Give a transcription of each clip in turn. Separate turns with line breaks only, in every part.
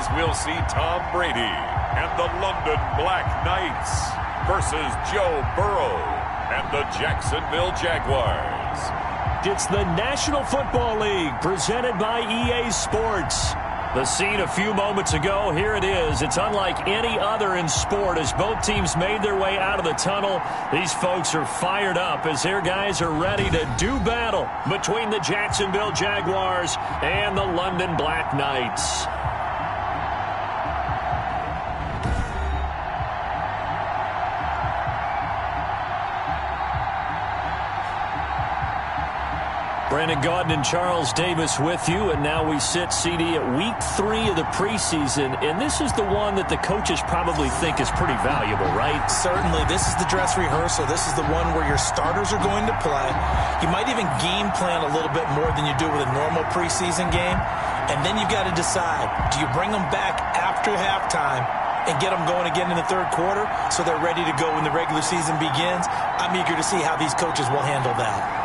as we'll see Tom Brady and the London Black Knights versus Joe Burrow and the Jacksonville Jaguars.
It's the National Football League presented by EA Sports. The scene a few moments ago, here it is. It's unlike any other in sport as both teams made their way out of the tunnel. These folks are fired up as their guys are ready to do battle between the Jacksonville Jaguars and the London Black Knights. Brandon Gaudin and Charles Davis with you, and now we sit, CD, at week 3 of the preseason, and this is the one that the coaches probably think is pretty valuable, right?
Certainly. This is the dress rehearsal. This is the one where your starters are going to play. You might even game plan a little bit more than you do with a normal preseason game, and then you've got to decide, do you bring them back after halftime and get them going again in the third quarter so they're ready to go when the regular season begins? I'm eager to see how these coaches will handle that.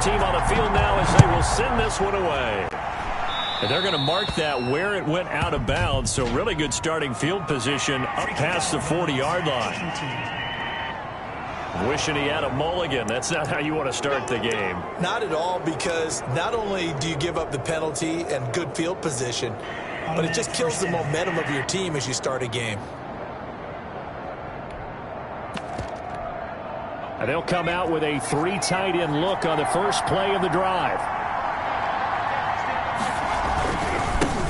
Team on the field now as they will send this one away. And they're going to mark that where it went out of bounds. So really good starting field position up past the 40-yard line. Wishing he had a mulligan. That's not how you want to start the game.
Not at all, because not only do you give up the penalty and good field position, but it just kills the momentum of your team as you start a game.
And they'll come out with a 3 tight end look on the first play of the drive.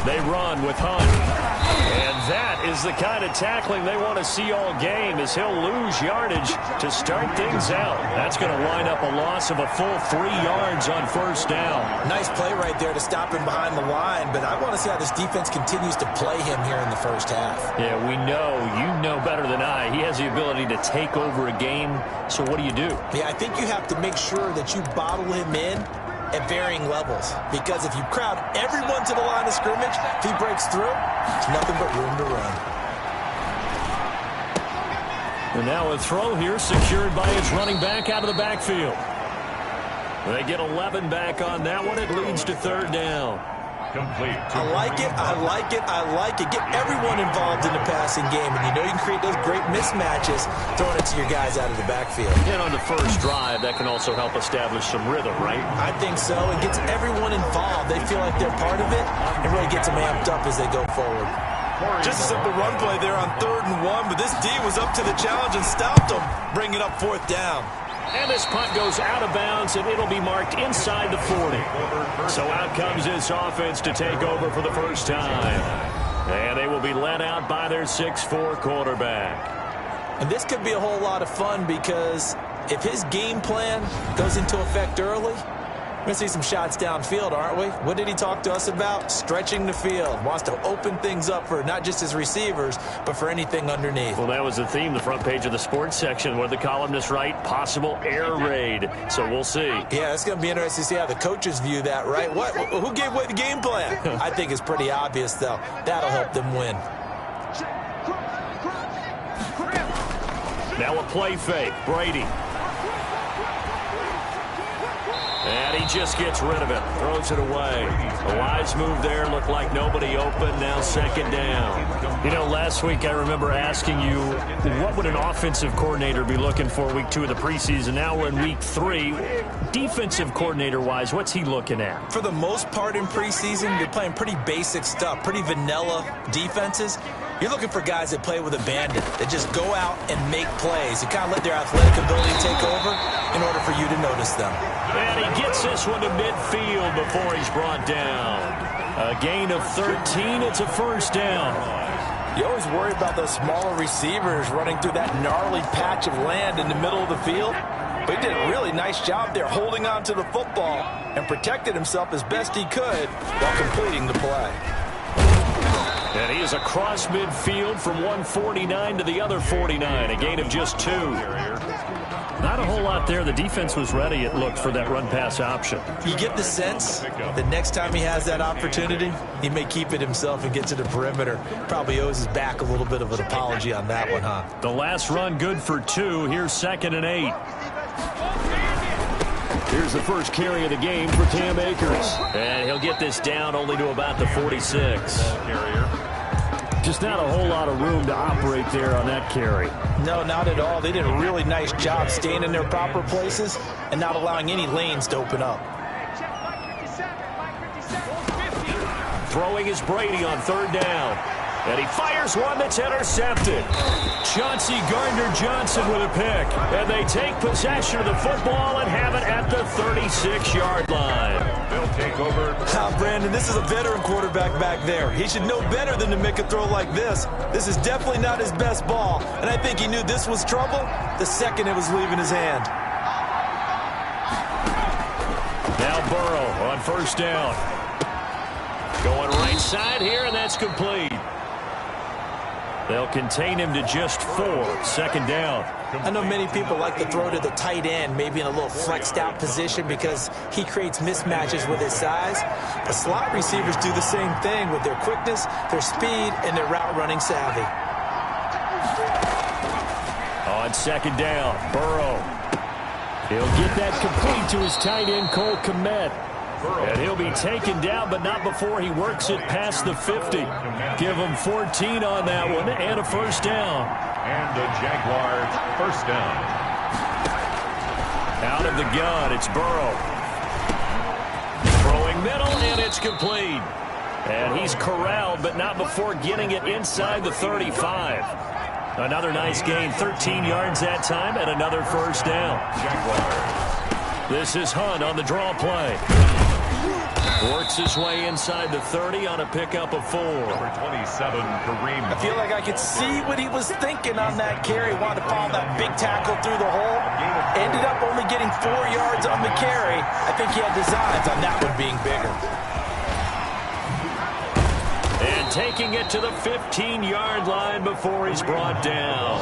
They run with Hunt. And that is the kind of tackling they want to see all game, as he'll lose yardage to start things out. That's going to wind up a loss of a full 3 yards on first down.
Nice play right there to stop him behind the line, but I want to see how this defense continues to play him here in the first half.
Yeah, we know, you know better than I, he has the ability to take over a game. So what do you do?
Yeah, I think you have to make sure that you bottle him in at varying levels, because if you crowd everyone to the line of scrimmage, if he breaks through, it's nothing but room to run.
And now a throw here secured by his running back out of the backfield. They get 11 back on that one. It leads to third down.
Complete.
I like it. I like it. I like it. Get everyone involved in the passing game, and you know you can create those great mismatches throwing it to your guys out of the backfield.
And on the first drive, that can also help establish some rhythm, right?
I think so. It gets everyone involved. They feel like they're part of it, and really gets them amped up as they go forward. Just a simple run play there on 3rd and 1, but this D was up to the challenge and stopped them, bringing up 4th down.
And this punt goes out of bounds, and it'll be marked inside the 40. So out comes this offense to take over for the first time. And they will be led out by their 6'4" quarterback.
And this could be a whole lot of fun because if his game plan goes into effect early, we're going to see some shots downfield, aren't we? What did he talk to us about? Stretching the field. Wants to open things up for not just his receivers, but for anything underneath.
Well, that was the theme, the front page of the sports section, where the columnists write possible air raid. So we'll see.
Yeah, it's going to be interesting to see how the coaches view that, right? Who gave away the game plan? I think it's pretty obvious, though. That'll help them win.
Now a play fake. Brady. And he just gets rid of it. Throws it away. A wise move there. Looked like nobody open. Now second down. You know, last week I remember asking you, what would an offensive coordinator be looking for week 2 of the preseason? Now we're in week 3. Defensive coordinator-wise, what's he looking at?
For the most part in preseason, you're playing pretty basic stuff, pretty vanilla defenses. You're looking for guys that play with abandon, that just go out and make plays. You kind of let their athletic ability take over in order for you to notice them.
And he gets this one to midfield before he's brought down. A gain of 13. It's a first down.
You always worry about those smaller receivers running through that gnarly patch of land in the middle of the field. But he did a really nice job there holding on to the football and protected himself as best he could while completing the play.
And he is across midfield from 149 to the other 49. A gain of just 2. Not a whole lot there. The defense was ready, it looked, for that run-pass option.
You get the sense that next time he has that opportunity, he may keep it himself and get to the perimeter. Probably owes his back a little bit of an apology on that one, huh?
The last run good for 2. Here's 2nd and 8. Here's the first carry of the game for Cam Akers. And he'll get this down only to about the 46. Just not a whole lot of room to operate there on that carry.
No, not at all. They did a really nice job staying in their proper places and not allowing any lanes to open up.
Throwing is Brady on 3rd down. And he fires one that's intercepted. Chauncey Gardner-Johnson with a pick. And they take possession of the football and have it at the 36-yard line.
They'll take over.
Brandon, this is a veteran quarterback back there. He should know better than to make a throw like this. This is definitely not his best ball. And I think he knew this was trouble the second it was leaving his hand.
Now Burrow on 1st down. Going right side here, and that's complete. They'll contain him to just 4. 2nd down.
I know many people like to throw to the tight end, maybe in a little flexed out position because he creates mismatches with his size. The slot receivers do the same thing with their quickness, their speed, and their route running savvy.
On 2nd down, Burrow. He'll get that complete to his tight end, Cole Kmet. And he'll be taken down, but not before he works it past the 50. Give him 14 on that one and a first down.
And the Jaguars first down.
Out of the gun, it's Burrow. Throwing middle, and it's complete. And he's corralled, but not before getting it inside the 35. Another nice gain, 13 yards that time, and another first down.
Jaguars.
This is Hunt on the draw play. Works his way inside the 30 on a pickup of 4.
Number 27, Kareem.
I feel like I could see what he was thinking on that carry. Wanted to follow that big tackle through the hole. Ended up only getting 4 yards on the carry. I think he had designs on that one being bigger.
And taking it to the 15-yard line before he's brought down.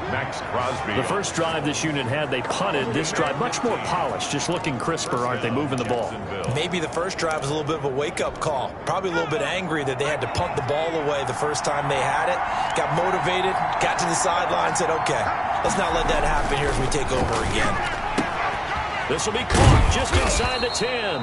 Max Crosby.
The first drive this unit had, they punted. This drive, much more polished, just looking crisper, aren't they, moving the ball?
Maybe the first drive was a little bit of a wake-up call. Probably a little bit angry that they had to punt the ball away the first time they had it. Got motivated, got to the sideline, said, okay, let's not let that happen here as we take over again.
This will be caught just inside the 10.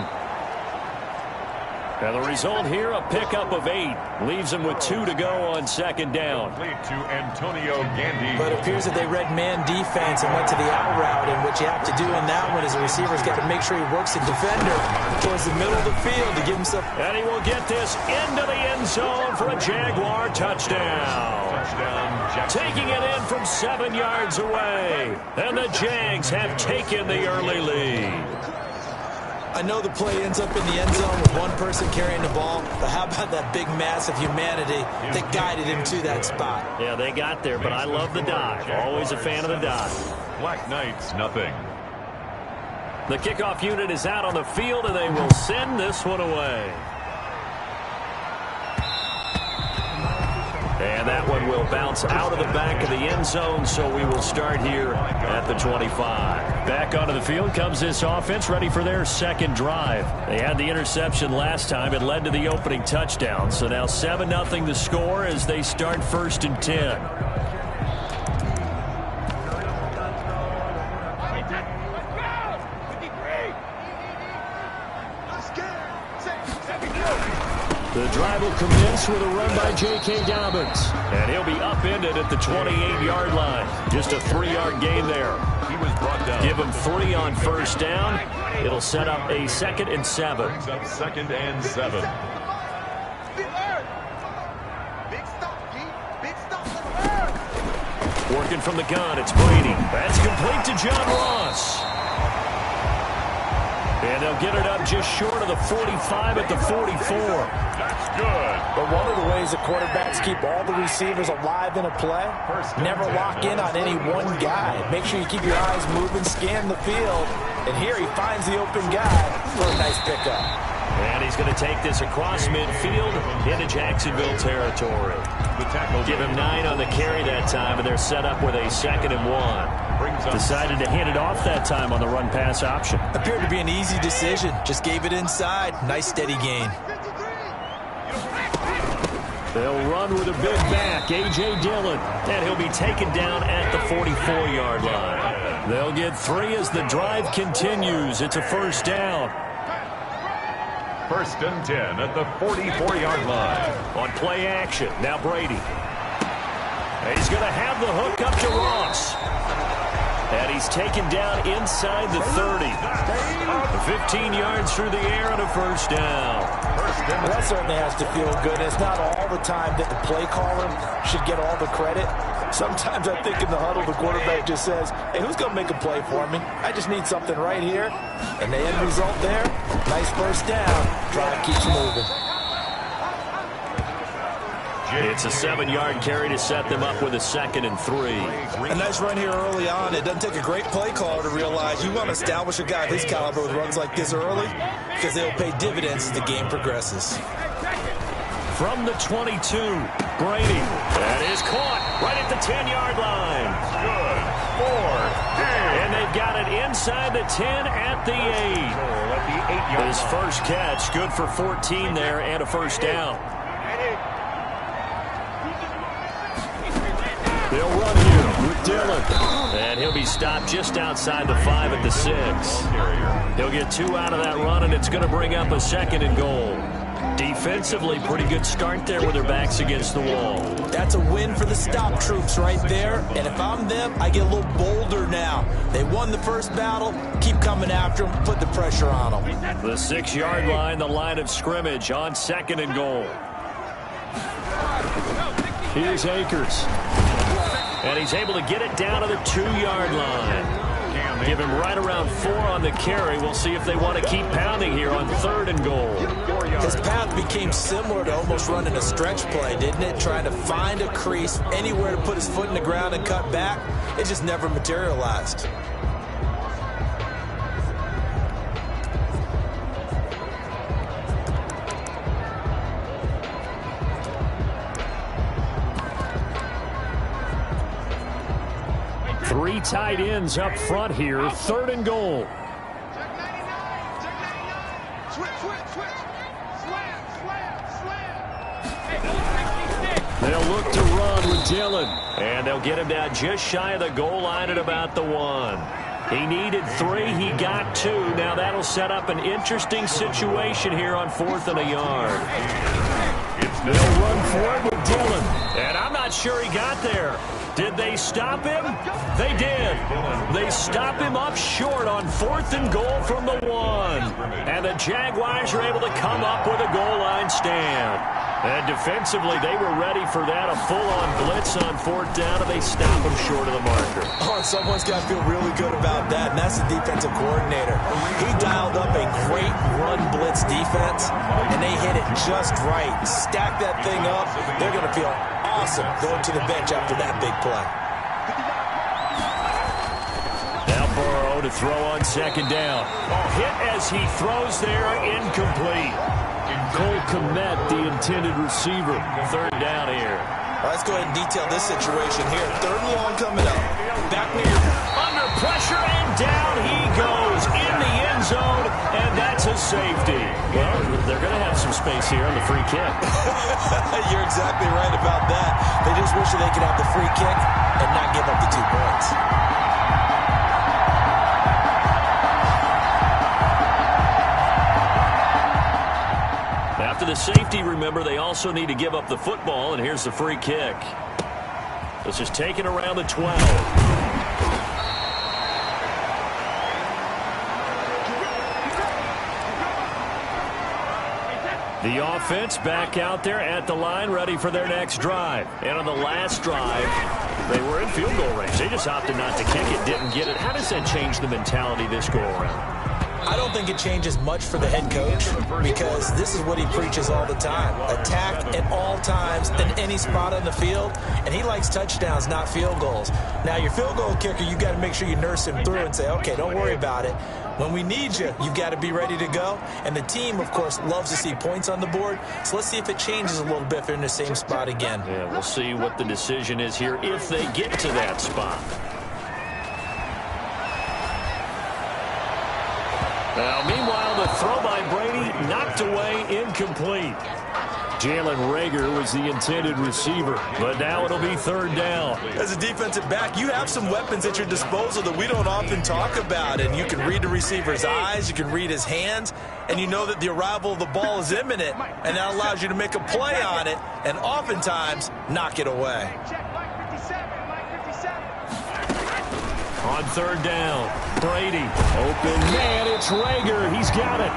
And the result here, a pickup of 8. Leaves them with 2 to go on second down.
To Antonio Gandy.
But it appears that they read man defense and went to the out route, and what you have to do in that one is the receiver's got to make sure he works the defender towards the middle of the field to give himself.
And he will get this into the end zone for a Jaguar touchdown. Taking it in from 7 yards away. And the Jags have taken the early lead.
I know the play ends up in the end zone with one person carrying the ball, but how about that big mass of humanity that guided him to that spot?
Yeah, they got there, but I love the dive. Always a fan of the dive.
Black Knights, nothing.
The kickoff unit is out on the field, and they will send this one away. And that one will bounce out of the back of the end zone, so we will start here at the 25. Back onto the field comes this offense, ready for their second drive. They had the interception last time. It led to the opening touchdown. So now 7-0 the score as they start 1st and 10. The drive will commence with a run by J.K. Dobbins. And he'll be upended at the 28-yard line. Just a 3-yard gain there.
He was brought down.
Give him 3 on first down. It'll set up a 2nd and 7.
Brings up 2nd and 7.
Working from the gun, it's Brady. That's complete to John Ross. And they'll get it up just short of the 45 at the 44.
That's good.
But one of the ways the quarterbacks keep all the receivers alive in a play, never lock in on any one guy. Make sure you keep your eyes moving, scan the field. And here he finds the open guy for a nice pickup.
And he's going to take this across midfield into Jacksonville territory. Give him 9 on the carry that time, and they're set up with a 2nd and 1. Decided to hand it off that time on the run-pass option.
Appeared to be an easy decision. Just gave it inside. Nice steady gain.
They'll run with a big back, A.J. Dillon, and he'll be taken down at the 44-yard line. They'll get 3 as the drive continues. It's a 1st down.
1st and 10 at the 44-yard line.
On play action, now Brady. And he's going to have the hook up to Ross. And he's taken down inside the 30. 15 yards through the air and a 1st down.
Well, that certainly has to feel good. It's not all the time that the play caller should get all the credit. Sometimes I think in the huddle, the quarterback just says, hey, who's going to make a play for me? I just need something right here. And the end result there, nice 1st down. Drive keeps moving.
It's a 7-yard carry to set them up with a 2nd and 3.
A nice run here early on. It doesn't take a great play caller to realize you want to establish a guy of his caliber with runs like this early because they'll pay dividends as the game progresses.
From the 22, Brady. That is caught right at the 10-yard line.
Good. 4.
And they've got it inside the 10 at the 8. His first catch, good for 14 there and a 1st down. They'll run here with Dillon. And he'll be stopped just outside the 5 at the 6. He'll get 2 out of that run, and it's going to bring up a 2nd and goal. Defensively, pretty good start there with their backs against the wall.
That's a win for the stop troops right there. And if I'm them, I get a little bolder now. They won the first battle. Keep coming after them. Put the pressure on them.
The 6-yard line, the line of scrimmage on 2nd and goal. Here's Akers. And he's able to get it down to the 2-yard line. Give him right around 4 on the carry. We'll see if they want to keep pounding here on 3rd and goal.
His path became similar to almost running a stretch play, didn't it? Trying to find a crease, anywhere to put his foot in the ground and cut back. It just never materialized.
Three tight ends up front here. 3rd and goal. They'll look to run with Dillon. And they'll get him down just shy of the goal line at about the 1. He needed 3. He got 2. Now that'll set up an interesting situation here on 4th and a yard. They'll run for it with Dillon. And I'm not sure he got there. Did they stop him? They did. They stop him up short on 4th and goal from the 1. And the Jaguars are able to come up with a goal line stand. And defensively, they were ready for that, a full-on blitz on 4th down, and they stop him short of the marker.
Oh, and someone's got to feel really good about that, and that's the defensive coordinator. He dialed up a great run blitz defense, and they hit it just right. Stack that thing up. They're going to feel awesome going to the bench after that big play.
Now Burrow to throw on 2nd down. Hit as he throws there, incomplete. Cole Kmet, the intended receiver. 3rd down here.
Let's go ahead and detail this situation here. 3rd and long coming up. Back near.
Under pressure, and down he goes in the end zone, and that's a safety. Well, they're going to have some space here on the free kick.
You're exactly right about that. They just wish that they could have the free kick and not give up the 2 points.
After the safety, remember, they also need to give up the football, and here's the free kick. This is taken around the 12. The offense back out there at the line, ready for their next drive. And on the last drive, they were in field goal range. They just opted not to kick it, didn't get it. How does that change the mentality this go-around?
I don't think it changes much for the head coach because this is what he preaches all the time. Attack at all times in any spot on the field, and he likes touchdowns, not field goals. Now, your field goal kicker, you got to make sure you nurse him through and say, okay, don't worry about it. When we need you, you've got to be ready to go. And the team, of course, loves to see points on the board. So let's see if it changes a little bit if they're in the same spot again.
Yeah, we'll see what the decision is here if they get to that spot. Now, meanwhile, the throw by Brady knocked away, incomplete. Jalen Reagor was the intended receiver, but now it'll be 3rd down.
As a defensive back, you have some weapons at your disposal that we don't often talk about, and you can read the receiver's eyes, you can read his hands, and you know that the arrival of the ball is imminent, and that allows you to make a play on it, and oftentimes knock it away.
On 3rd down, Brady, open man, it's Reagor, he's got it.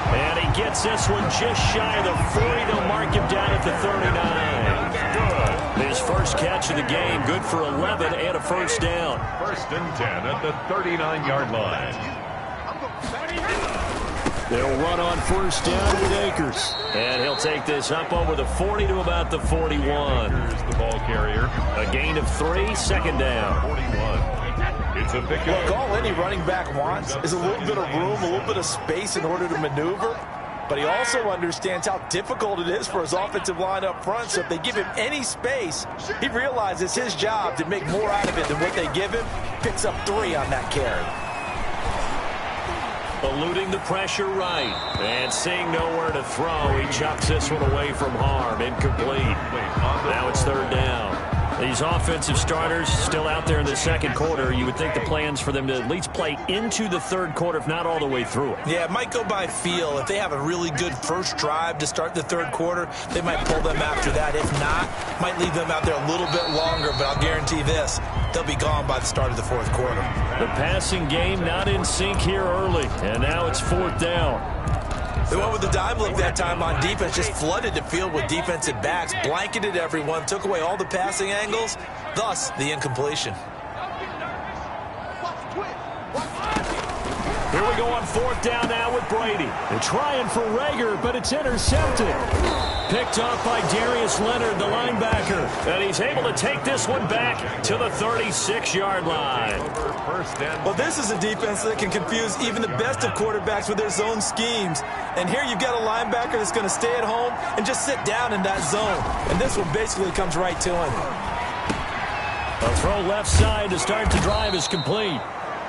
And he gets this one just shy of the 40. They'll mark him down at the 39. Good. His first catch of the game, good for 11 and a 1st down.
1st and 10 at the 39-yard line.
They'll run on 1st down with Akers. And he'll take this up over the 40 to about the 41.
Here's the ball carrier.
A gain of 3, 2nd down.
41. It's a pick up.
Look, all any running back wants is a little bit of room, a little bit of space in order to maneuver. But he also understands how difficult it is for his offensive line up front. So if they give him any space, he realizes his job to make more out of it than what they give him. Picks up 3 on that carry.
Eluding the pressure right. And seeing nowhere to throw, he chucks this one away from harm. Incomplete. Now it's 3rd down. These offensive starters still out there in the 2nd quarter. You would think the plan's for them to at least play into the 3rd quarter, if not all the way through it.
Yeah, it might go by feel. If they have a really good first drive to start the 3rd quarter, they might pull them after that. If not, might leave them out there a little bit longer, but I'll guarantee this, they'll be gone by the start of the 4th quarter.
The passing game not in sync here early, and now it's 4th down.
They went with the dime look that time on defense, just flooded the field with defensive backs, blanketed everyone, took away all the passing angles, thus the incompletion.
Here we go on 4th down now with Brady. They're trying for Reagor, but it's intercepted. Picked off by Darius Leonard, the linebacker. And he's able to take this one back to the 36-yard line.
Well, this is a defense that can confuse even the best of quarterbacks with their zone schemes. And here you've got a linebacker that's going to stay at home and just sit down in that zone. And this one basically comes right to him.
A throw left side to start the drive is complete.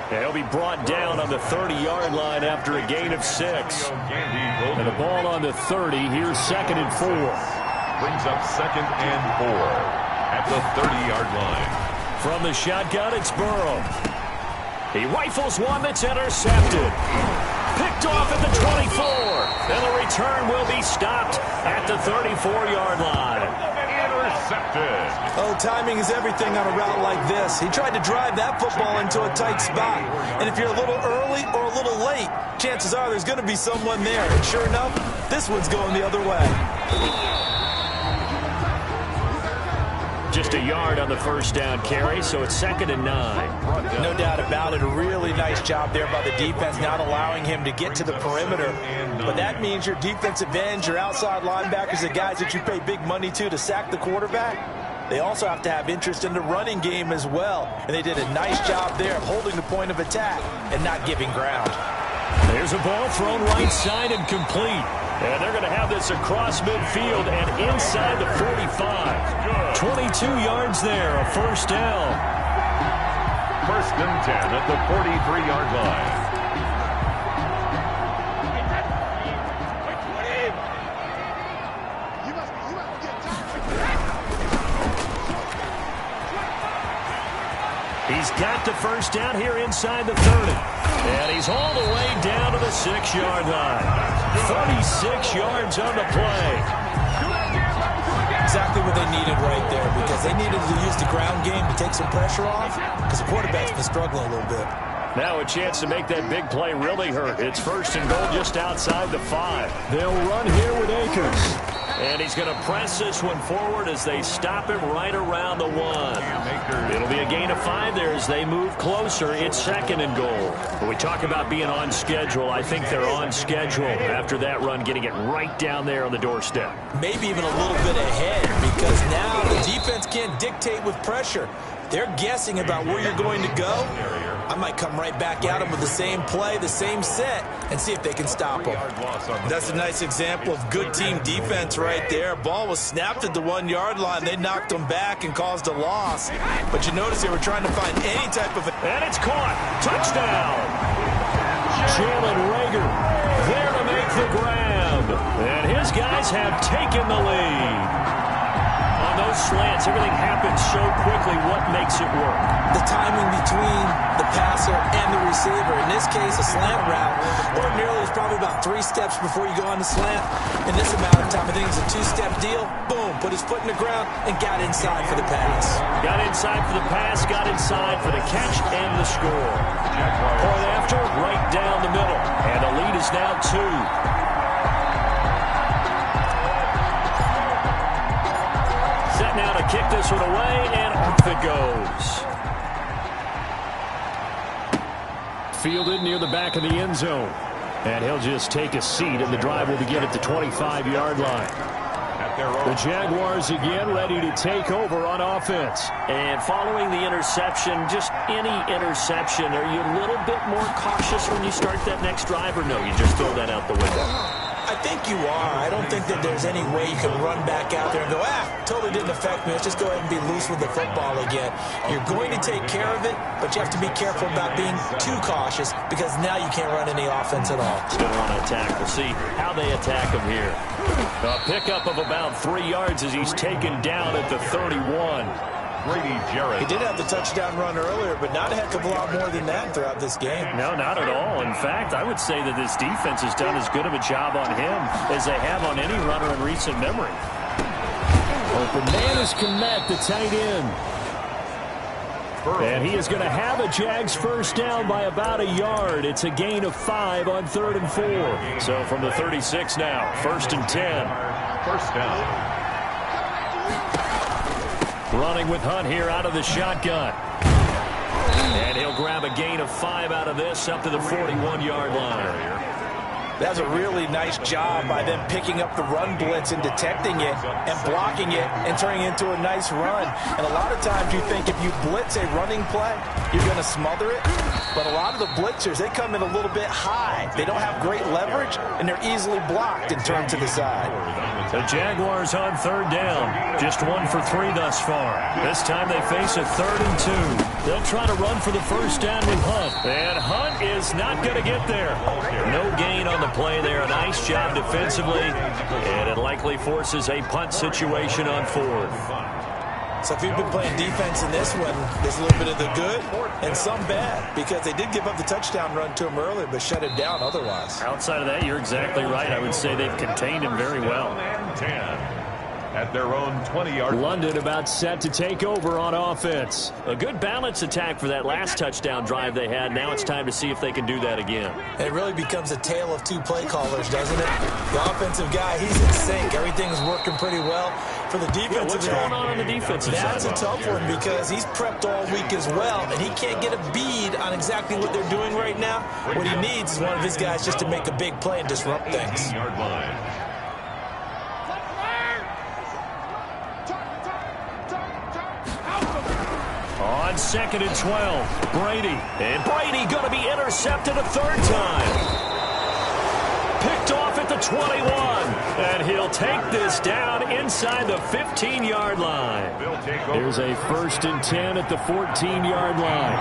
And he'll be brought down on the 30-yard line after a gain of 6. And the ball on the 30. Here's 2nd and 4.
Brings up 2nd and 4 at the 30-yard line.
From the shotgun, it's Burrow. He rifles one that's intercepted. Picked off at the 24. And the return will be stopped at the 34-yard line.
Intercepted.
Oh, timing is everything on a route like this. He tried to drive that football into a tight spot. And if you're a little early or a little late, chances are there's going to be someone there. And sure enough, this one's going the other way.
Just a yard on the first down carry, so it's 2nd and 9.
No doubt about it. A really nice job there by the defense, not allowing him to get to the perimeter. But that means your defensive ends, your outside linebackers, the guys that you pay big money to sack the quarterback, they also have to have interest in the running game as well. And they did a nice job there of holding the point of attack and not giving ground.
There's a ball thrown right side and complete. And they're going to have this across midfield and inside the 45. 22 yards there, a first down.
1st and 10 at the 43-yard line.
He's got the first down here inside the 30. And he's all the way down to the 6-yard line. 36 yards on the play.
Exactly what they needed right there, because they needed to use the ground game to take some pressure off, because the quarterback's been struggling a little bit.
Now a chance to make that big play really hurt. It's 1st and goal just outside the 5. They'll run here with Akers. And he's going to press this one forward as they stop him right around the 1. It'll be a gain of 5 there as they move closer. It's 2nd and goal. When we talk about being on schedule, I think they're on schedule after that run, getting it right down there on the doorstep.
Maybe even a little bit ahead, because now the defense can't dictate with pressure. They're guessing about where you're going to go. I might come right back at them with the same play, the same set, and see if they can stop them. That's a nice example of good team defense right there. Ball was snapped at the 1-yard line. They knocked them back and caused a loss. But you notice they were trying to find any type of...
And it's caught. Touchdown. Jalen Reagor there to make the grab. And his guys have taken the lead. On those slants, everything happens so quickly. What makes it work?
The timing between the passer and the receiver. In this case, a slant route. Ordinarily, it's probably about 3 steps before you go on the slant. In this amount of time, I think it's a 2-step deal. Boom, put his foot in the ground and got inside for the pass.
Got inside for the pass, got inside for the catch and the score. Point after, right down the middle. And the lead is now 2. Set now to kick this one away, and off it goes. Fielded near the back of the end zone. And he'll just take a seat, and the drive will begin at the 25-yard line. The Jaguars again ready to take over on offense. And following the interception, just any interception, are you a little bit more cautious when you start that next drive, or no, you just throw that out the window?
I think you are. I don't think that there's any way you can run back out there and go, totally didn't affect me. Let's just go ahead and be loose with the football again. You're going to take care of it, but you have to be careful about being too cautious, because now you can't run any offense at all.
Still want to attack. We'll see how they attack him here. A pickup of about 3 yards as he's taken down at the 31.
He did have the touchdown run earlier, but not a heck of a lot more than that throughout this game.
No, not at all. In fact, I would say that this defense has done as good of a job on him as they have on any runner in recent memory. Open man is Kmet, the tight end. And he is going to have a Jags first down by about a yard. It's a gain of 5 on 3rd and 4. So from the 36 now, 1st and 10.
First down.
Running with Hunt here out of the shotgun. And he'll grab a gain of 5 out of this up to the 41-yard line.
That's a really nice job by them picking up the run blitz and detecting it and blocking it and turning it into a nice run. And a lot of times you think if you blitz a running play, you're going to smother it. But a lot of the blitzers, they come in a little bit high. They don't have great leverage, and they're easily blocked and turned to the side.
The Jaguars on 3rd down. Just 1 for 3 thus far. This time they face a 3rd and 2. They'll try to run for the first down with Hunt. And Hunt is not going to get there. No gain on the play there. A nice job defensively. And it likely forces a punt situation on 4th.
So if you've been playing defense in this one, there's a little bit of the good and some bad, because they did give up the touchdown run to him earlier, but shut it down otherwise.
Outside of that, you're exactly right. I would say they've contained him very well.
10 at their own 20-yard line.
London about set to take over on offense. A good balance attack for that last touchdown drive they had. Now it's time to see if they can do that again.
It really becomes a tale of two play callers, doesn't it? The offensive guy, he's in sync. Everything's working pretty well. For the defensive
what's going on the defensive side?
That's a tough one because he's prepped all week as well, and he can't get a bead on exactly what they're doing right now. What he needs is one of his guys just to make a big play and disrupt things.
On 2nd and 12, Brady. And Brady going to be intercepted a third time. Picked off at the 21. And he'll take this down inside the 15-yard line. Here's a 1st and 10 at the 14-yard line.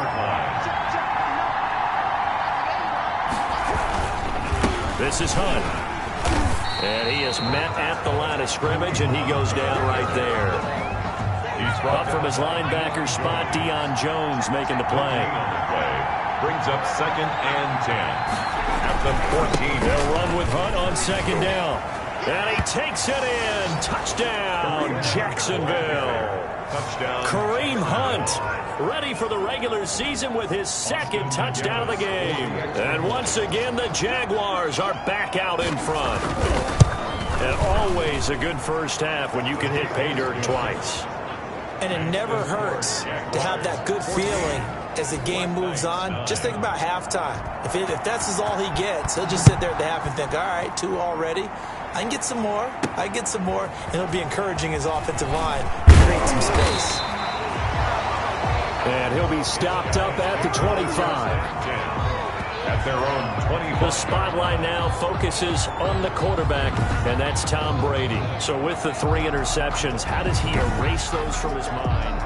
This is Hunt. And he is met at the line of scrimmage, and he goes down right there. Up from his linebacker spot, Deion Jones making the play.
Brings up 2nd and 10 at the 14.
They'll run with Hunt on 2nd down. And he takes it in. Touchdown, Jacksonville.
Touchdown.
Kareem Hunt ready for the regular season with his 2nd touchdown of the game. And once again, the Jaguars are back out in front. And always a good first half when you can hit pay dirt twice.
And it never hurts to have that good feeling as the game moves on. Just think about halftime. If that's all he gets, he'll just sit there at the half and think, all right, 2 already. I can get some more. I can get some more. And he'll be encouraging his offensive line to create some space.
And he'll be stopped up at the 25.
At their own 20.
The spotlight now focuses on the quarterback, and that's Tom Brady. So with the 3 interceptions, how does he erase those from his mind?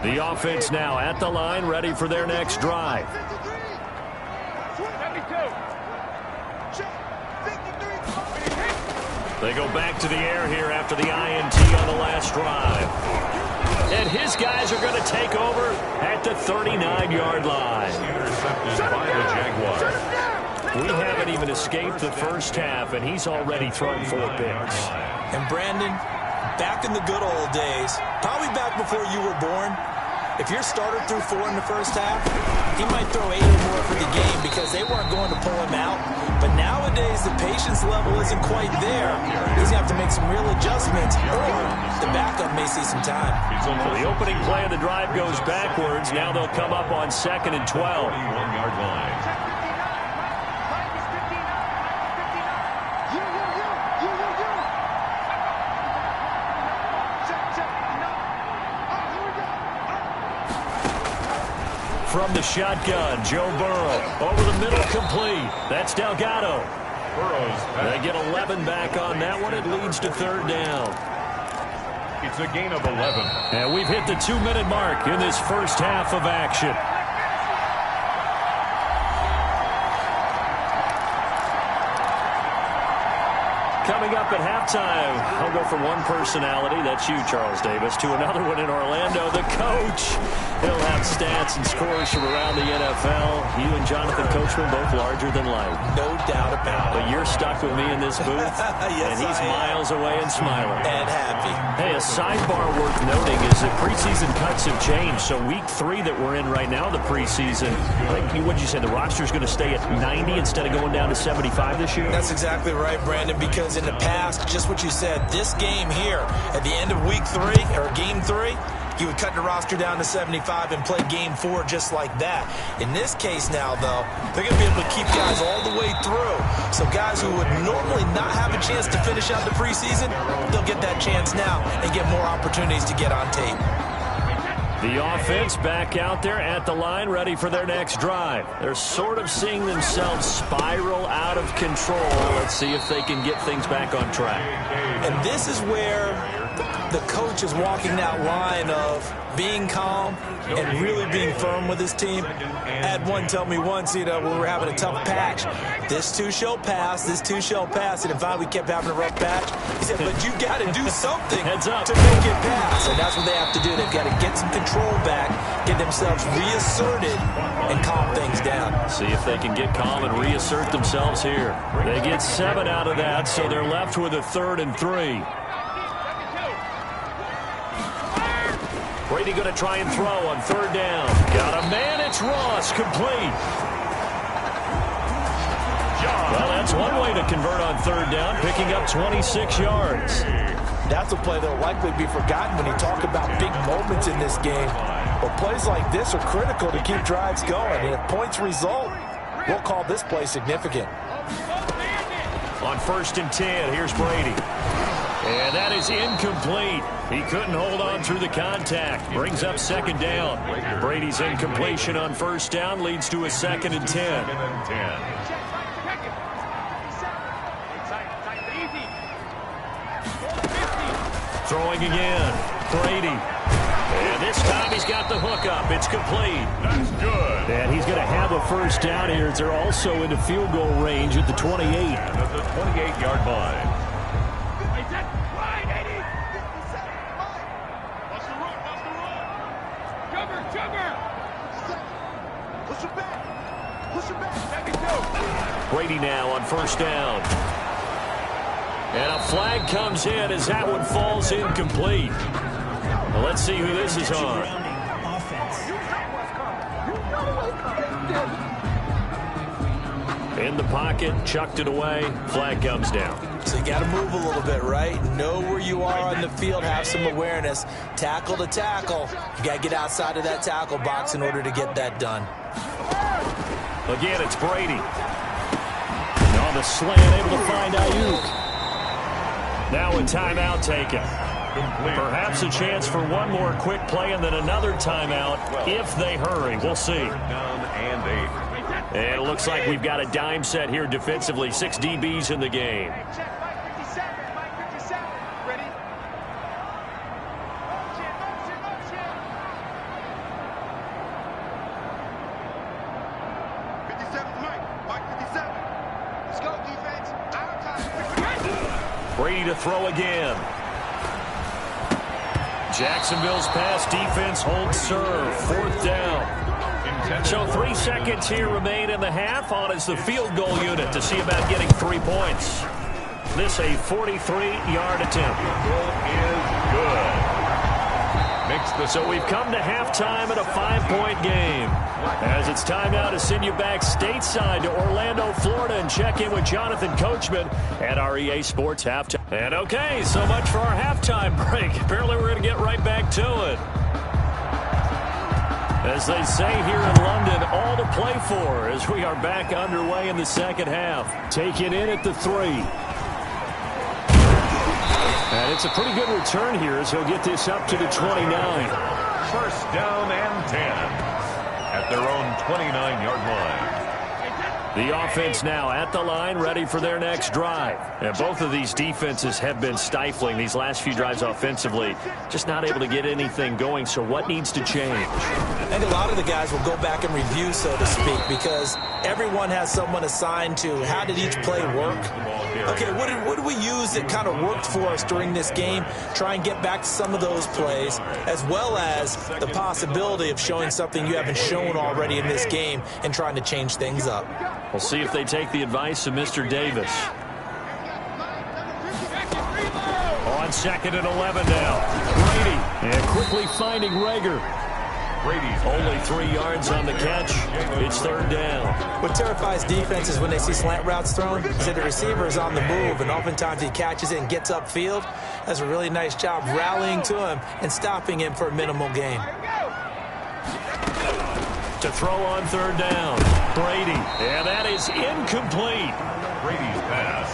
The offense now at the line, ready for their next drive. They go back to the air here after the INT on the last drive. And his guys are going to take over at the 39-yard line.
Intercepted by the Jaguars.
We haven't even escaped the first half, and he's already thrown 4 picks.
And Brandon, back in the good old days, probably back before you were born, if your starter threw 4 in the first half, he might throw 8 or more for the game because they weren't going to pull him out. But nowadays, the patience level isn't quite there. He's going to have to make some real adjustments, or the backup may see some time.
So the opening play of the drive goes backwards. Now they'll come up on 2nd and 12.
21-yard line.
From the shotgun, Joe Burrow over the middle, complete. That's Delgado. They get 11 back on that one. It leads to 3rd down.
It's a gain of 11.
And we've hit the 2-minute mark in this first half of action. Coming up at halftime, I'll go from one personality, that's you, Charles Davis, to another one in Orlando, the coach. He'll have stats and scores from around the NFL. You and Jonathan Coachman, both larger than life.
No doubt about it.
But you're stuck with me in this booth,
yes,
and he's miles away and smiling.
And happy.
Hey, a sidebar worth noting is that preseason cuts have changed. So week 3 that we're in right now, the preseason, I think, what did you say, the roster's going to stay at 90 instead of going down to 75 this year?
That's exactly right, Brandon, because in the past, just what you said, this game here, at the end of week 3, or game 3, you would cut the roster down to 75 and play game 4 just like that. In this case now, though, they're going to be able to keep guys all the way through. So guys who would normally not have a chance to finish out the preseason, they'll get that chance now and get more opportunities to get on tape.
The offense back out there at the line, ready for their next drive. They're sort of seeing themselves spiral out of control. Let's see if they can get things back on track.
And this is where the coach is walking that line of being calm and really being firm with his team. I had one tell me once, when we were having a tough patch, this too shall pass, this too shall pass. And finally we kept having a rough patch. He said, but you got to do something to make it pass. And that's what they have to do. They've got to get some control back, get themselves reasserted, and calm things down.
See if they can get calm and reassert themselves here. They get 7 out of that, so they're left with a 3rd and 3. Brady going to try and throw on 3rd down. Got a man, it's Ross, complete. Well, that's one way to convert on 3rd down, picking up 26 yards.
That's a play that will likely be forgotten when you talk about big moments in this game. But plays like this are critical to keep drives going. And if points result, we'll call this play significant.
On 1st and 10, here's Brady. And that is incomplete. He couldn't hold on through the contact. Brings up 2nd down. Brady's incompletion on 1st down leads to a 2nd and 10. Throwing again. Brady. And this time he's got the hook up. It's complete.
That's good.
And he's going to have a 1st down here. They're also into field goal range at the 28.
And at the 28-yard line.
Brady now on 1st down. And a flag comes in as that one falls incomplete. Well, let's see who this is on. In the pocket, chucked it away, flag comes down.
So you got to move a little bit, right? Know where you are on the field, have some awareness. Tackle to tackle. You got to get outside of that tackle box in order to get that done.
Again, it's Brady. On the slant, able to find Ayuk. Now a timeout taken. Perhaps a chance for one more quick play and then another timeout if they hurry. We'll see. And it looks like we've got a dime set here defensively. 6 DBs in the game. Brady to throw again. Jacksonville's pass defense holds serve. 4th down. So 3 seconds here remain in the half. On is the field goal unit to see about getting 3 points. This a 43-yard attempt.
Is good.
So we've come to halftime in a 5-point game. As it's time now to send you back stateside to Orlando, Florida, and check in with Jonathan Coachman at our EA Sports halftime. And okay, so much for our halftime break. Apparently we're going to get right back to it. As they say here in London, all to play for as we are back underway in the 2nd half. Taken in at the 3. And it's a pretty good return here as he'll get this up to the 29.
1st down and 10 at their own 29-yard line.
The offense now at the line, ready for their next drive. And both of these defenses have been stifling these last few drives offensively. Just not able to get anything going, so what needs to change?
I think a lot of the guys will go back and review, so to speak, because everyone has someone assigned to how did each play work. Okay, what did we use that kind of worked for us during this game? Try and get back to some of those plays, as well as the possibility of showing something you haven't shown already in this game and trying to change things up.
We'll see if they take the advice of Mr. Davis. On 2nd and 11 now. Brady, and quickly finding Rager.
Brady's
only 3 yards on the catch. It's 3rd down.
What terrifies defenses when they see slant routes thrown is that the receiver is on the move, and oftentimes he catches it and gets upfield. Does a really nice job rallying to him and stopping him for a minimal gain.
To throw on 3rd down. Brady. And that is incomplete.
Brady's pass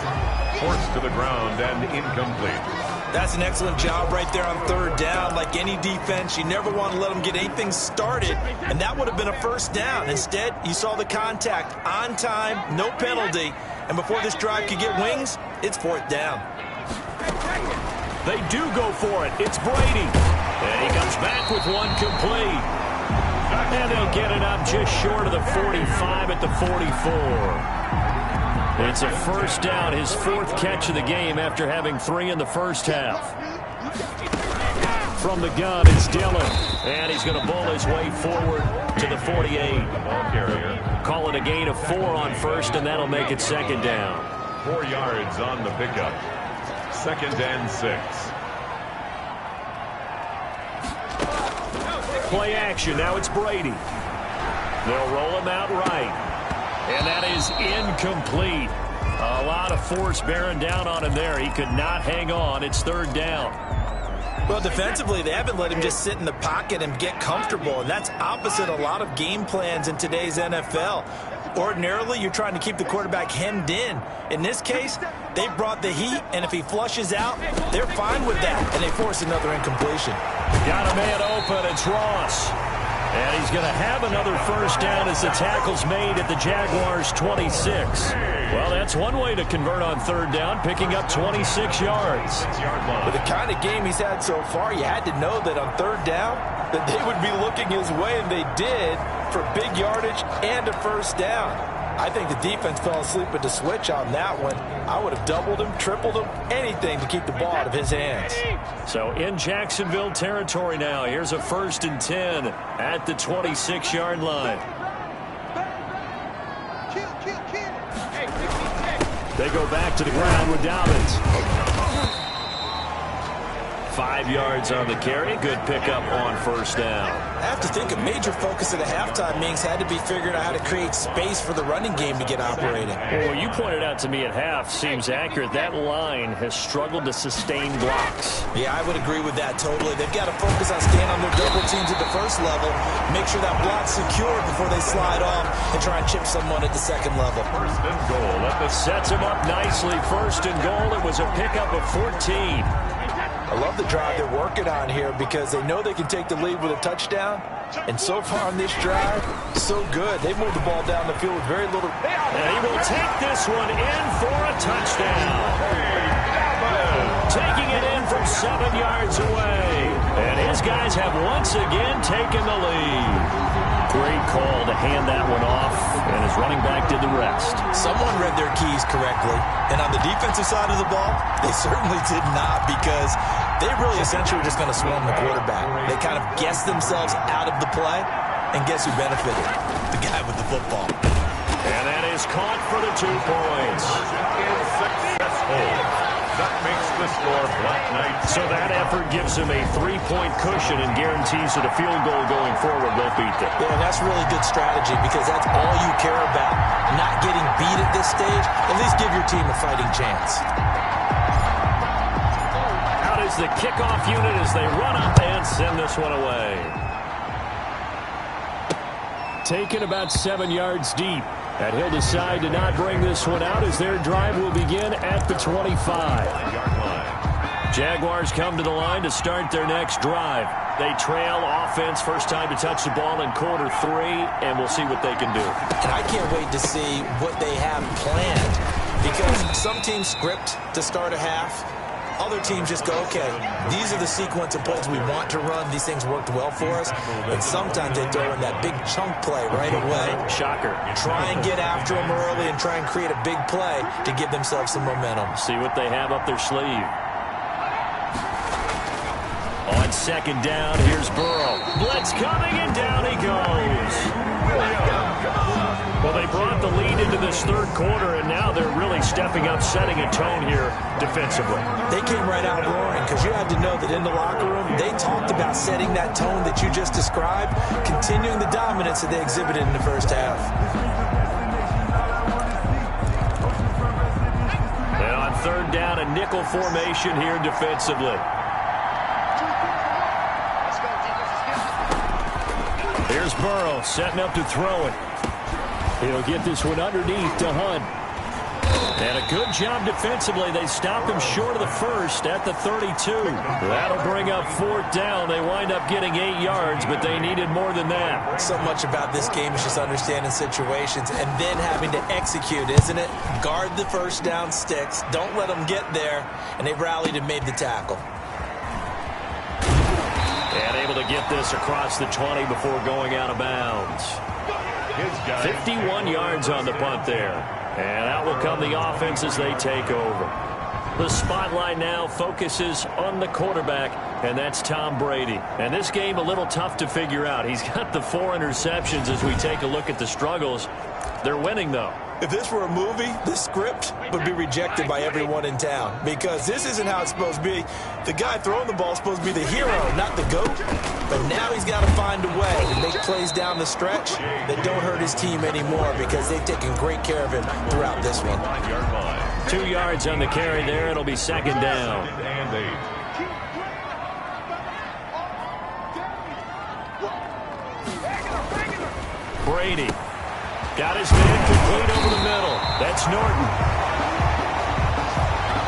forced to the ground and incomplete.
That's an excellent job right there on 3rd down. Like any defense, you never want to let them get anything started, and that would have been a 1st down. Instead, you saw the contact on time, no penalty, and before this drive could get wings, it's 4th down.
They do go for it. It's Brady. And he comes back with one complete. And they'll get it up just short of the 45 at the 44. It's a first down, his fourth catch of the game after having 3 in the first half. From the gun, it's Dillon. And he's going to bowl his way forward to the 48. Call it a gain of 4 on first, and that'll make it second down.
4 yards on the pickup. 2nd and 6.
Play action. Now it's Brady. They'll roll him out right. And that is incomplete. A lot of force bearing down on him there. He could not hang on. It's 3rd down.
Well, defensively, they haven't let him just sit in the pocket and get comfortable, and that's opposite a lot of game plans in today's NFL. Ordinarily, you're trying to keep the quarterback hemmed in. In this case, they brought the heat, and if he flushes out, they're fine with that, and they force another incompletion.
Got a man open. It's Ross. And he's going to have another first down as the tackle's made at the Jaguars' 26. Well, that's one way to convert on 3rd down, picking up 26 yards.
With the kind of game he's had so far, you had to know that on 3rd down that they would be looking his way, and they did, for big yardage and a first down. I think the defense fell asleep at the switch on that one. I would have doubled him, tripled him, anything to keep the ball out of his hands.
So in Jacksonville territory now, here's a 1st and 10 at the 26-yard line. They go back to the ground with Dobbins. 5 yards on the carry. Good pickup on first down.
I have to think a major focus of the halftime meetings had to be figuring out how to create space for the running game to get operating.
Well, you pointed out to me at half seems accurate. That line has struggled to sustain blocks.
Yeah, I would agree with that totally. They've got to focus on staying on their double teams at the first level, make sure that block's secure before they slide off and try and chip someone at the second level.
1st and goal.
Sets him up nicely. 1st and goal. It was a pickup of 14.
I love the drive they're working on here because they know they can take the lead with a touchdown. And so far on this drive, so good. They moved the ball down the field with very little.
And he will take this one in for a touchdown. Taking it in from 7 yards away. And his guys have once again taken the lead. Great call to hand that one off, and his running back did the rest.
Someone read their keys correctly, and on the defensive side of the ball, they certainly did not, because they really essentially were just going to swarm the quarterback. They kind of guessed themselves out of the play, and guess who benefited? The guy with the football.
And that is caught for the 2 points.
Successful. That makes the score Black Knights.
So that effort gives him a 3-point cushion and guarantees that a field goal going forward won't beat them.
Yeah, that's really good strategy because that's all you care about. Not getting beat at this stage. At least give your team a fighting chance.
Out is the kickoff unit as they run up and send this one away. Taken about 7 yards deep. And he'll decide to not bring this one out as their drive will begin at the 25. Jaguars come to the line to start their next drive. They trail offense, first time to touch the ball in quarter 3, and we'll see what they can do.
And I can't wait to see what they have planned, because some teams script to start a half. Other teams just go, okay, these are the sequence of plays we want to run. These things worked well for us. And sometimes they throw in that big chunk play right away.
Shocker.
Try and get after them early and try and create a big play to give themselves some momentum.
See what they have up their sleeve. On 2nd down, here's Burrow. Blitz coming, and down he goes. Well, they brought the lead into this 3rd quarter, and now they're really stepping up, setting a tone here defensively.
They came right out roaring because you had to know that in the locker room, they talked about setting that tone that you just described, continuing the dominance that they exhibited in the first half.
And on 3rd down, a nickel formation here defensively. Here's Burrow setting up to throw it. He'll get this one underneath to Hunt. And a good job defensively. They stop him short of the first at the 32. That'll bring up 4th down. They wind up getting 8 yards, but they needed more than that.
So much about this game is just understanding situations and then having to execute, isn't it? Guard the first down sticks. Don't let them get there. And they rallied and made the tackle.
And able to get this across the 20 before going out of bounds. 51 yards on the punt there. And out will come the offense as they take over. The spotlight now focuses on the quarterback, and that's Tom Brady. And this game a little tough to figure out. He's got the 4 interceptions as we take a look at the struggles. They're winning, though.
If this were a movie, this script would be rejected by everyone in town because this isn't how it's supposed to be. The guy throwing the ball is supposed to be the hero, not the GOAT. But now he's got to find a way to make plays down the stretch that don't hurt his team anymore because they've taken great care of him throughout this one.
2 yards on the carry there. It'll be second down. Brady. Got his man complete over the middle. That's Norton.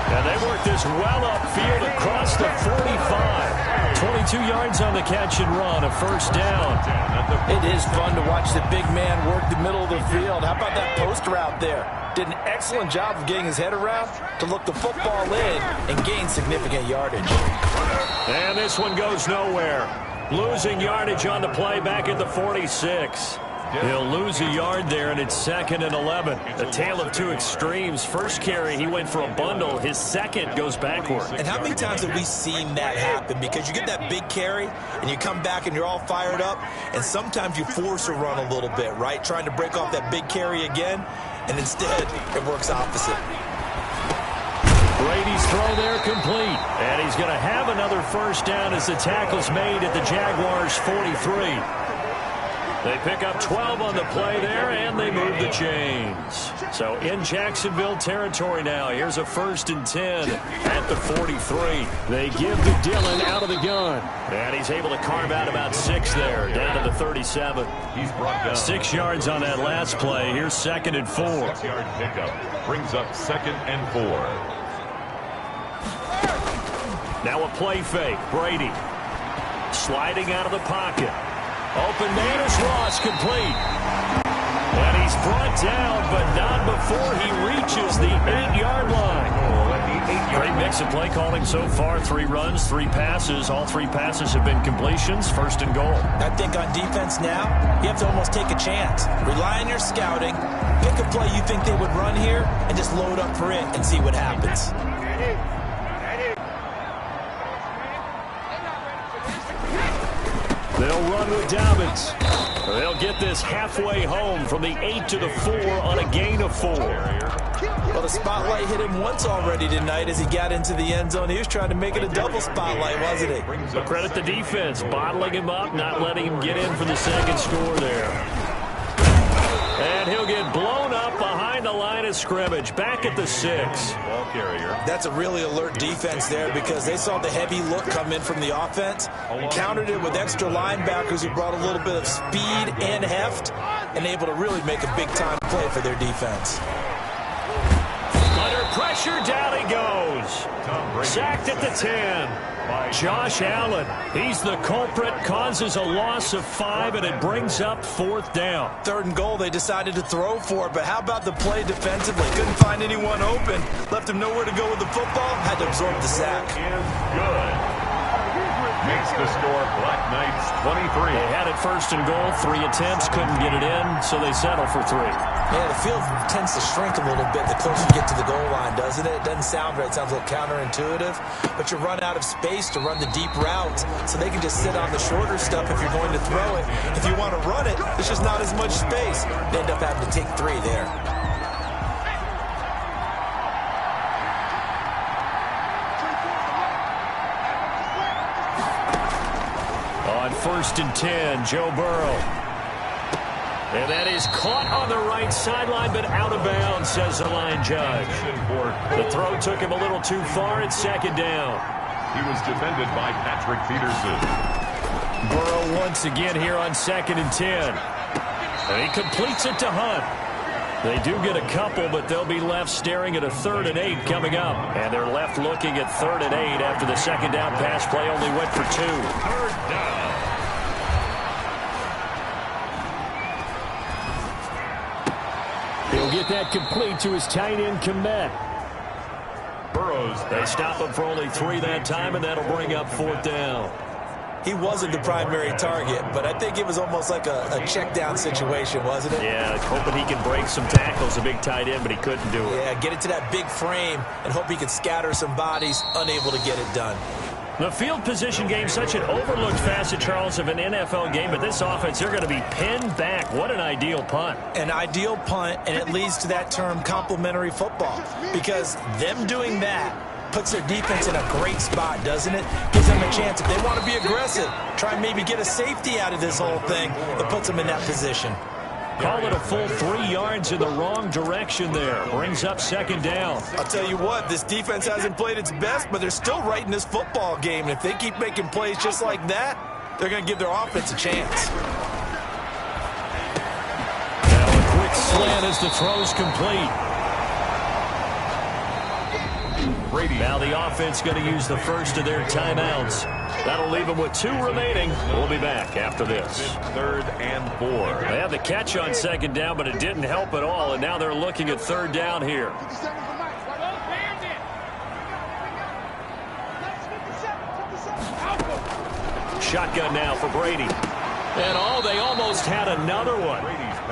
And they work this well upfield across the 45. 22 yards on the catch and run, a first down.
It is fun to watch the big man work the middle of the field. How about that post route there? Did an excellent job of getting his head around to look the football in and gain significant yardage.
And this one goes nowhere. Losing yardage on the play back at the 46. He'll lose a yard there, and it's 2nd and 11. A tale of two extremes. First carry, he went for a bundle. His second goes backward.
And how many times have we seen that happen? Because you get that big carry, and you come back, and you're all fired up, and sometimes you force a run a little bit, right? Trying to break off that big carry again, and instead it works opposite.
Brady's throw there complete. And he's going to have another first down as the tackle's made at the Jaguars' 43. They pick up 12 on the play there, and they move the chains. So in Jacksonville territory now. Here's a 1st and 10 at the 43. They give to Dillon out of the gun. And he's able to carve out about 6 there, down to the 37.
He's brought down
6 yards on that last play. Here's 2nd and 4.
6-yard pickup brings up 2nd and 4.
Now a play fake. Brady sliding out of the pocket. Open man is Ross, complete. And he's brought down, but not before he reaches the 8-yard line. Great mix of play calling so far. 3 runs, 3 passes. All 3 passes have been completions. 1st and goal.
I think on defense now, you have to almost take a chance. Rely on your scouting. Pick a play you think they would run here, and just load up for it and see what happens.
They'll run with Dobbins. They'll get this halfway home from the 8 to the 4 on a gain of 4.
Well, the spotlight hit him once already tonight as he got into the end zone. He was trying to make it a double spotlight, wasn't he?
But credit the defense, bottling him up, not letting him get in for the second score there. And he'll get blown up behind the line of scrimmage, back at the 6.
Ball carrier.
That's a really alert defense there because they saw the heavy look come in from the offense, countered it with extra linebackers who brought a little bit of speed and heft, and able to really make a big-time play for their defense.
Under pressure, down he goes. Sacked at the 10. Josh Allen, he's the culprit, causes a loss of 5, and it brings up 4th down.
3rd and goal, they decided to throw for it, but how about the play defensively? Couldn't find anyone open, left him nowhere to go with the football, had to absorb the sack.
Is good. Makes the score Black Knights 23.
They had it 1st and goal, 3 attempts, couldn't get it in, so they settle for 3.
Yeah, the field tends to shrink a little bit the closer you get to the goal line, doesn't it? It doesn't sound right. It sounds a little counterintuitive. But you run out of space to run the deep routes, so they can just sit on the shorter stuff if you're going to throw it. If you want to run it, there's just not as much space. They end up having to take 3 there.
On 1st and 10, Joe Burrow. And that is caught on the right sideline, but out of bounds, says the line judge. The throw took him a little too far. It's 2nd down.
He was defended by Patrick Peterson.
Burrow once again here on 2nd and 10. And he completes it to Hunt. They do get a couple, but they'll be left staring at a 3rd and 8 coming up. And they're left looking at 3rd and 8 after the 2nd down pass play only went for 2.
3rd down.
He'll get that complete to his tight end, Komet.
Burrows.
They stop him for only 3 that time, and that'll bring up 4th down.
He wasn't the primary target, but I think it was almost like a check down situation, wasn't it?
Yeah, hoping he can break some tackles, a big tight end, but he couldn't do it.
Yeah, get it to that big frame and hope he can scatter some bodies, unable to get it done.
The field position game, such an overlooked facet, Charles, of an NFL game, but this offense, they're going to be pinned back. What an ideal punt.
An ideal punt, and it leads to that term complementary football, because them doing that puts their defense in a great spot, doesn't it? Gives them a chance, if they want to be aggressive, try and maybe get a safety out of this whole thing, it puts them in that position.
Call it a full 3 yards in the wrong direction there. Brings up second down.
I'll tell you what, this defense hasn't played its best, but they're still right in this football game. And if they keep making plays just like that, they're going to give their offense a chance.
Now a quick slant as the throw's complete. Now the offense going to use the first of their timeouts. That'll leave them with 2 remaining. We'll be back after this.
3rd and 4.
They had the catch on second down, but it didn't help at all, and now they're looking at 3rd down here. Shotgun now for Brady. And they almost had another one.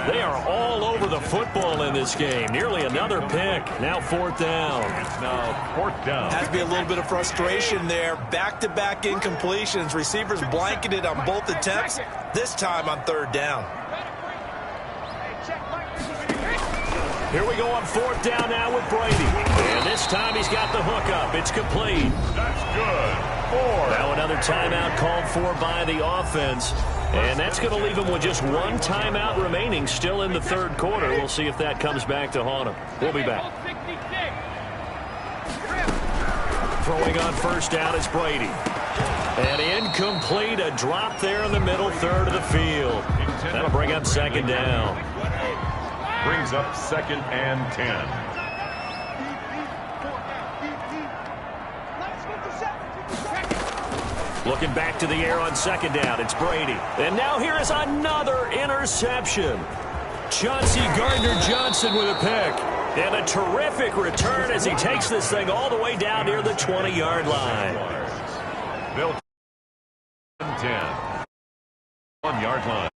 They are all over the football in this game. Nearly another pick. Now 4th down.
It's now 4th down.
Has to be a little bit of frustration there. Back-to-back incompletions. Receivers blanketed on both attempts. This time on 3rd down.
Here we go on 4th down now with Brady. And this time he's got the hook up. It's complete.
That's good. 4.
Now another timeout called for by the offense. And that's going to leave him with just 1 timeout remaining still in the 3rd quarter. We'll see if that comes back to haunt him. We'll be back. Throwing on 1st down is Brady. And incomplete, a drop there in the middle 3rd of the field. That'll bring up 2nd down.
Brings up 2nd and 10.
Looking back to the air on 2nd down. It's Brady. And now here is another interception. Chauncey Gardner-Johnson with a pick. And a terrific return as he takes this thing all the way down near the 20-yard line.
Bill 10. 1-yard line.